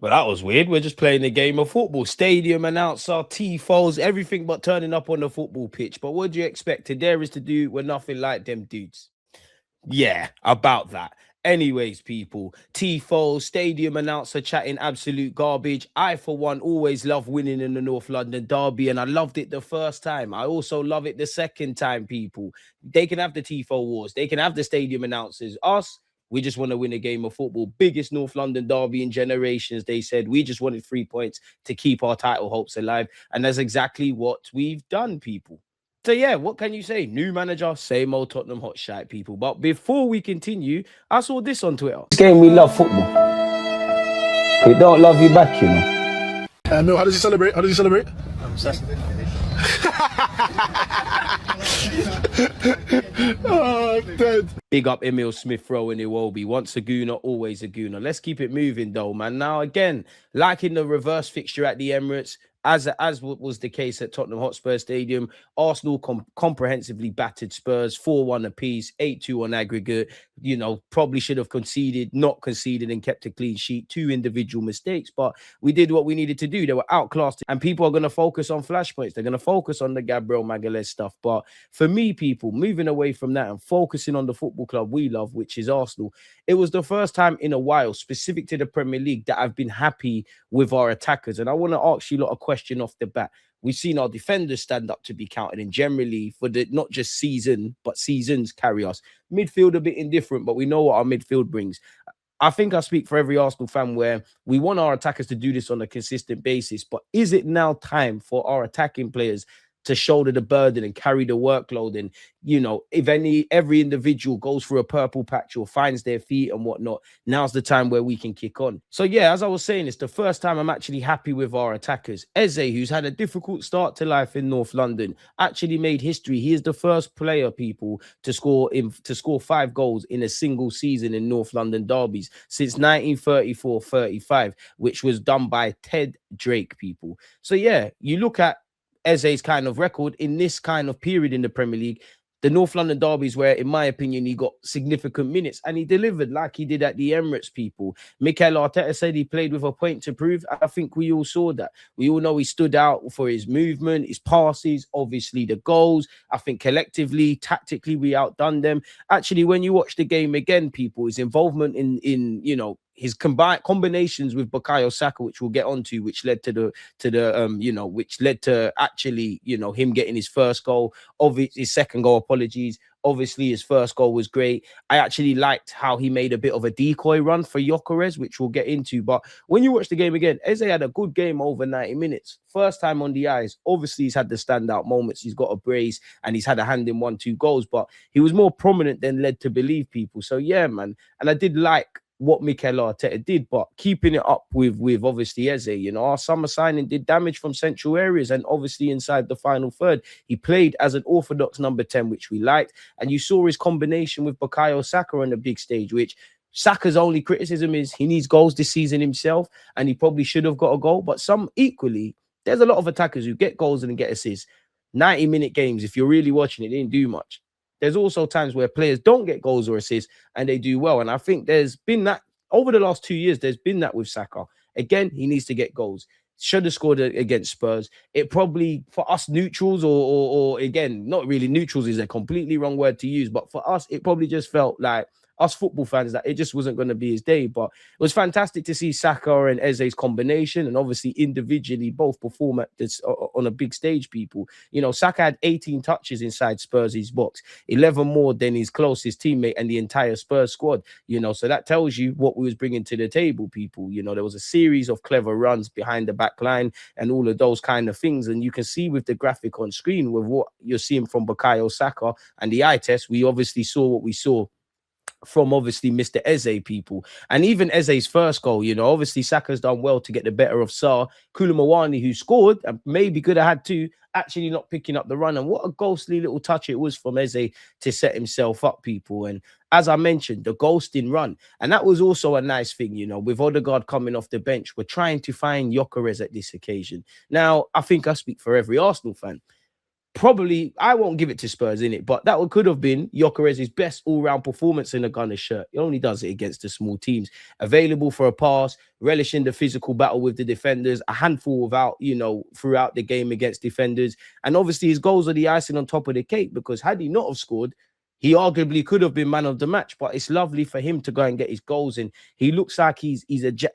But that was weird. We're just playing a game of football. Stadium announcer, Tifos, everything but turning up on the football pitch. But what do you expect Tadaris to do? We're nothing like them dudes. Yeah, about that. Anyways, people, Tifo, stadium announcer chatting absolute garbage. I, for one, always love winning in the North London derby, and I loved it the first time. I also love it the second time, people. They can have the Tifo wars. They can have the stadium announcers. Us, we just want to win a game of football. Biggest North London derby in generations, they said. We just wanted 3 points to keep our title hopes alive. And that's exactly what we've done, people. So yeah, what can you say? New manager, same old Tottenham hot shite, people. But before we continue, I saw this on Twitter. This game, we love football. We don't love you back, you know. Mil, how does he celebrate? How does he celebrate? Oh, I'm dead. Big up Emil Smith-Rowe and Iwobi. Once a Gooner, always a Gooner. Let's keep it moving though, man. Now again, like in the reverse fixture at the Emirates, as was the case at Tottenham Hotspur Stadium, Arsenal comprehensively battered Spurs 4-1 apiece, 8-2 on aggregate. You know, probably should have not conceded and kept a clean sheet. 2 individual mistakes, but we did what we needed to do. They were outclassed, and people are going to focus on flashpoints. They're going to focus on the Gabriel Magalhaes stuff. But for me, people, moving away from that and focusing on the football club we love, which is Arsenal, it was the first time in a while, specific to the Premier League, that I've been happy with our attackers. And I want to ask you a lot of question off the bat. We've seen our defenders stand up to be counted, and generally for the not just season, but seasons carry us. Midfield a bit indifferent, but we know what our midfield brings. I think I speak for every Arsenal fan where we want our attackers to do this on a consistent basis. But is it now time for our attacking players to shoulder the burden and carry the workload? And, you know, if every individual goes through a purple patch or finds their feet and whatnot, now's the time where we can kick on. So yeah, as I was saying, it's the first time I'm actually happy with our attackers. Eze, who's had a difficult start to life in North London, actually made history. He is the first player, people, to score 5 goals in a single season in North London derbies since 1934-35, which was done by Ted Drake, people. So yeah, you look at Eze's kind of record in this kind of period in the Premier League, the North London derbies, where, in my opinion, he got significant minutes and he delivered like he did at the Emirates, people. Mikel Arteta said he played with a point to prove. I think we all saw that. We all know he stood out for his movement, his passes, obviously the goals. I think collectively, tactically, we outdone them. Actually, when you watch the game again, people, his involvement in you know, his combinations with Bukayo Saka, which we'll get onto, which led to which led to actually, you know, him getting his first goal, his second goal, apologies. Obviously, his first goal was great. I actually liked how he made a bit of a decoy run for Gyökeres, which we'll get into. But when you watch the game again, Eze had a good game over 90 minutes. First time on the eyes. Obviously, he's had the standout moments. He's got a brace and he's had a hand in 1-2 goals, but he was more prominent than led to believe, people. So yeah, man. And I did like what Mikel Arteta did, but keeping it up with obviously Eze. You know, our summer signing did damage from central areas, and obviously inside the final third, he played as an orthodox number 10, which we liked. And you saw his combination with Bukayo Saka on the big stage, which Saka's only criticism is he needs goals this season himself, and he probably should have got a goal. But some equally, there's a lot of attackers who get goals and get assists. 90-minute games, if you're really watching it, they didn't do much. There's also times where players don't get goals or assists and they do well. And I think there's been that over the last 2 years, there's been that with Saka. Again, he needs to get goals. Should have scored against Spurs. It probably, for us neutrals, or again, not really neutrals is a completely wrong word to use, but for us, it probably just felt like us football fans that it just wasn't going to be his day. But it was fantastic to see Saka and Eze's combination, and obviously individually both perform at this on a big stage, people. You know, Saka had 18 touches inside Spurs' box, 11 more than his closest teammate and the entire Spurs squad. You know, so that tells you what we was bringing to the table, people. You know, there was a series of clever runs behind the back line and all of those kind of things. And you can see with the graphic on screen with what you're seeing from Bukayo Saka and the eye test, we obviously saw what we saw from obviously Mr. Eze, people. And even Eze's first goal, you know, obviously Saka's done well to get the better of Sarr. Koulibaly, who scored and maybe could have had two, actually not picking up the run. And what a ghostly little touch it was from Eze to set himself up, people. And as I mentioned, the ghosting run. And that was also a nice thing, you know, with Odegaard coming off the bench. We're trying to find Gyökeres at this occasion. Now, I think I speak for every Arsenal fan. probably, I won't give it to Spurs in it, but that could have been Gyökeres' best all-round performance in a Gunner shirt. He only does it against the small teams. Available for a pass, relishing the physical battle with the defenders, a handful without, throughout the game against defenders. And obviously his goals are the icing on top of the cake, because had he not have scored, he arguably could have been man of the match. But it's lovely for him to go and get his goals in. He looks like he's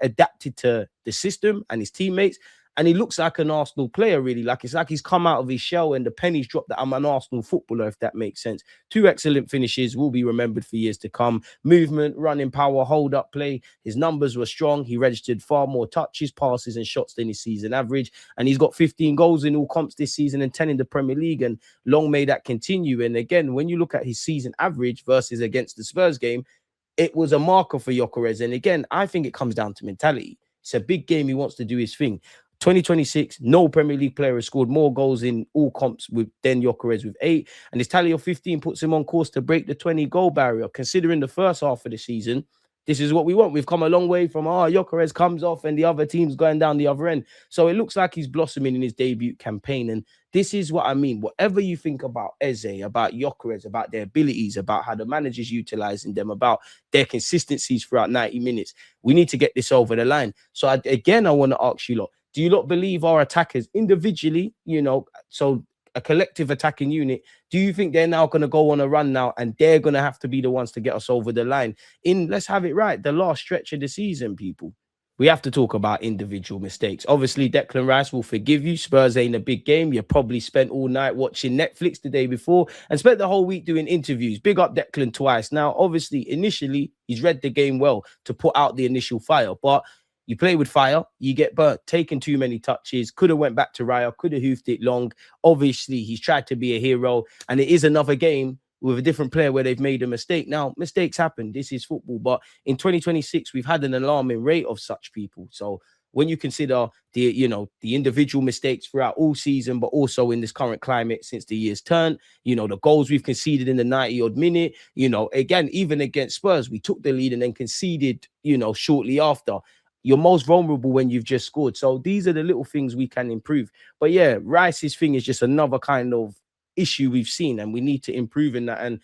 adapted to the system and his teammates. And he looks like an Arsenal player, really. It's like he's come out of his shell and the pennies dropped that I'm an Arsenal footballer, if that makes sense. 2 excellent finishes, will be remembered for years to come. Movement, running power, hold-up play. His numbers were strong. He registered far more touches, passes and shots than his season average. And he's got 15 goals in all comps this season and 10 in the Premier League. And long may that continue. And again, when you look at his season average versus against the Spurs game, it was a marker for Gyökeres. And again, I think it comes down to mentality. It's a big game. He wants to do his thing. 2026, no Premier League player has scored more goals in all comps than Gyökeres with 8. And his tally of 15 puts him on course to break the 20-goal barrier. Considering the first half of the season, this is what we want. We've come a long way from, Gyökeres comes off and the other team's going down the other end. So it looks like he's blossoming in his debut campaign. And this is what I mean. Whatever you think about Eze, about Gyökeres, about their abilities, about how the manager's utilizing them, about their consistencies throughout 90 minutes, we need to get this over the line. So I want to ask you lot, do you not believe our attackers individually, so a collective attacking unit, do you think they're now going to go on a run now and they're going to have to be the ones to get us over the line in, let's have it right, the last stretch of the season, people? We have to talk about individual mistakes. Obviously, Declan Rice will forgive you. Spurs ain't a big game. You probably spent all night watching Netflix the day before and spent the whole week doing interviews. Big up Declan twice. Now, obviously, initially, he's read the game well to put out the initial fire, but you play with fire, you get burnt, taking too many touches, could have went back to Raya, could have hoofed it long. Obviously, he's tried to be a hero, and it is another game with a different player where they've made a mistake. Now, mistakes happen. This is football. But in 2026, we've had an alarming rate of such people. So when you consider the individual mistakes throughout all season, but also in this current climate since the year's turn, the goals we've conceded in the 90-odd minute, again, even against Spurs, we took the lead and then conceded, shortly after. You're most vulnerable when you've just scored. So these are the little things we can improve. But yeah, Rice's thing is just another kind of issue we've seen, and we need to improve in that. And,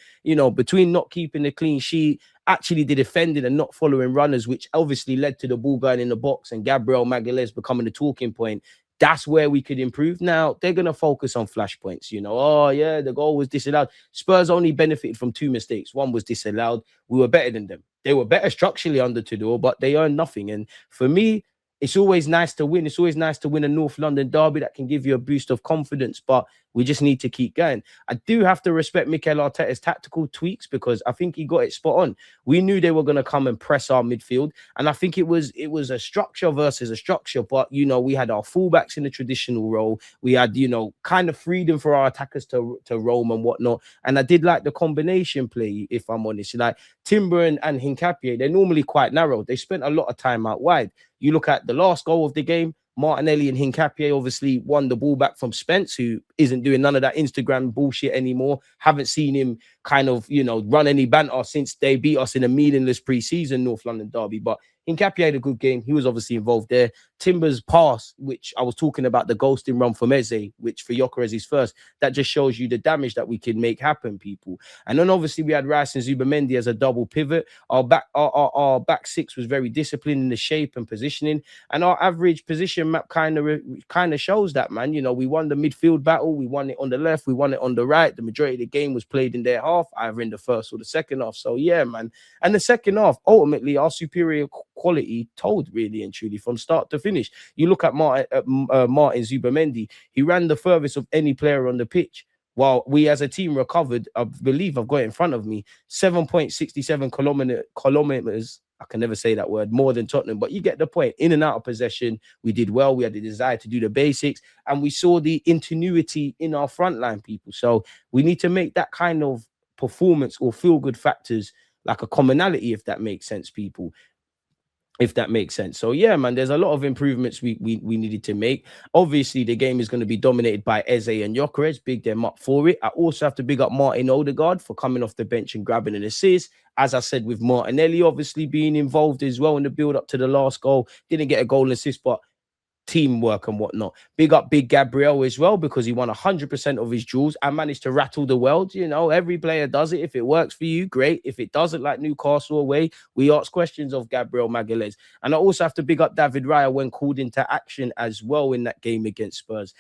between not keeping the clean sheet, actually the defending and not following runners, which obviously led to the ball going in the box and Gabriel Magalhaes becoming the talking point, that's where we could improve. Now, they're going to focus on flashpoints, the goal was disallowed. Spurs only benefited from 2 mistakes. One was disallowed. We were better than them. They were better structurally under Tudor, but they earned nothing. And for me, it's always nice to win. It's always nice to win a North London derby that can give you a boost of confidence, but we just need to keep going. I do have to respect Mikel Arteta's tactical tweaks because I think he got it spot on. We knew they were going to come and press our midfield, and I think it was a structure versus a structure, but, we had our fullbacks in the traditional role. We had, kind of freedom for our attackers to roam and whatnot, and I did like the combination play, if I'm honest. Like Timber and Hincapié, they're normally quite narrow. They spent a lot of time out wide. You look at the last goal of the game, Martinelli and Hincapié obviously won the ball back from Spence, who isn't doing none of that Instagram bullshit anymore. Haven't seen him kind of, run any banter since they beat us in a meaningless pre-season North London derby. But Hincapié had a good game. He was obviously involved there. Timber's pass, which I was talking about, the ghosting run from Eze, which for Gyökeres is first, that just shows you the damage that we can make happen, people. And then obviously we had Rice and Zubamendi as a double pivot. Our back 6 was very disciplined in the shape and positioning, and our average position map kind of shows that, man. We won the midfield battle. We won it on the left. We won it on the right. The majority of the game was played in their half, either in the first or the second half. So yeah, man. And the second half, ultimately, our superior quality told really and truly from start to finish. You look at Martin Zubamendi, he ran the furthest of any player on the pitch, while we as a team recovered, I believe I've got it in front of me, 7.67 kilometers. I can never say that word, more than Tottenham, but you get the point. In and out of possession, we did well. We had the desire to do the basics, and we saw the ingenuity in our front line, people. So we need to make that kind of performance or feel-good factors like a commonality, if that makes sense, people. If that makes sense. So yeah, man, there's a lot of improvements we needed to make. Obviously, the game is going to be dominated by Eze and Gyökeres. Big them up for it. I also have to big up Martin Odegaard for coming off the bench and grabbing an assist. As I said, with Martinelli obviously being involved as well in the build up to the last goal. Didn't get a goal and assist, but teamwork and whatnot. Big up Big Gabriel as well, because he won 100% of his duels and managed to rattle the world. You know, every player does it. If it works for you, great. If it doesn't, like Newcastle away, we ask questions of Gabriel Magalhaes. And I also have to big up David Raya when called into action as well in that game against Spurs.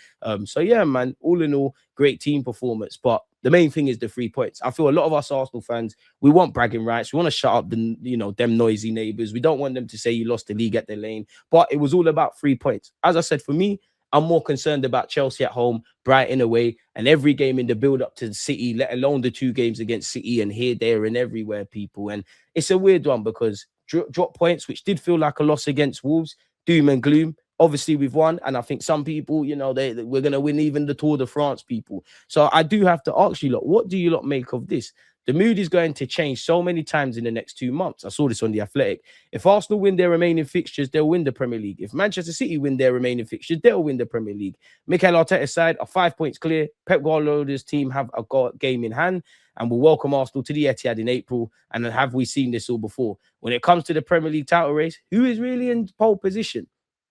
So yeah, man, all in all, great team performance. But the main thing is the 3 points. I feel a lot of us Arsenal fans, we want bragging rights. We want to shut up the, them noisy neighbours. We don't want them to say you lost the league at the lane. But it was all about 3 points. As I said, for me, I'm more concerned about Chelsea at home, Brighton away, and every game in the build-up to the City, let alone the 2 games against City and here, there, and everywhere, people. And it's a weird one because drop points, which did feel like a loss against Wolves, doom and gloom. Obviously, we've won, and I think some people, we're going to win even the Tour de France, people. So I do have to ask you, lot, what do you lot make of this? The mood is going to change so many times in the next 2 months. I saw this on The Athletic. If Arsenal win their remaining fixtures, they'll win the Premier League. If Manchester City win their remaining fixtures, they'll win the Premier League. Mikel Arteta's side are 5 points clear. Pep Guardiola's team have a game in hand and will welcome Arsenal to the Etihad in April. And have we seen this all before? When it comes to the Premier League title race, who is really in pole position?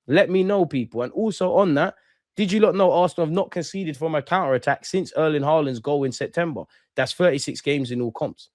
Let me know, people. And also on that, did you not know Arsenal have not conceded from a counter-attack since Erling Haaland's goal in September? That's 36 games in all comps.